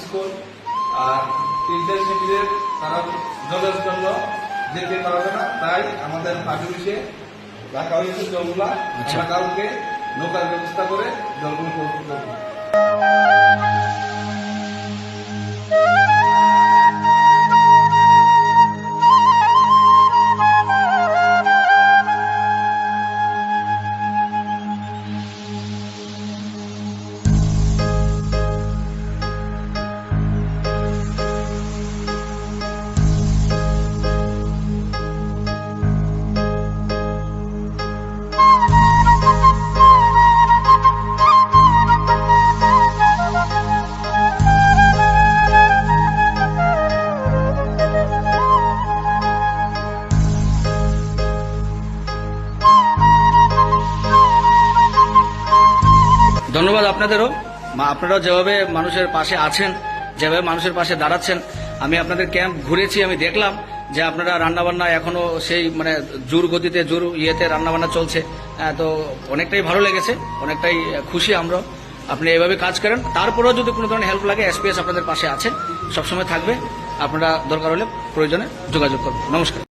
School. আর teacher শিবিরের তারা জলের জন্য যেতে পারবে না, তাই আমাদের পাশে রাখা হয়েছে জলগুলা। আমরা কাউকে নৌকার ব্যবস্থা করে জলগুলো করবো। ধন্যবাদ আপনাদেরও। আপনারাও যেভাবে মানুষের পাশে আছেন, যেভাবে মানুষের পাশে দাঁড়াচ্ছেন, আমি আপনাদের ক্যাম্প ঘুরেছি, আমি দেখলাম যে আপনারা রান্নাবান্না এখনো সেই মানে জোর গতিতে জোর ইয়েতে রান্নাবান্না চলছে। তো অনেকটাই ভালো লেগেছে, অনেকটাই খুশি আমরা। আপনি এভাবে কাজ করেন, তারপরেও যদি কোনো ধরনের হেল্প লাগে এসপিএস আপনাদের পাশে আছে, সবসময় থাকবে। আপনারা দরকার হলে প্রয়োজনে যোগাযোগ করবেন। নমস্কার।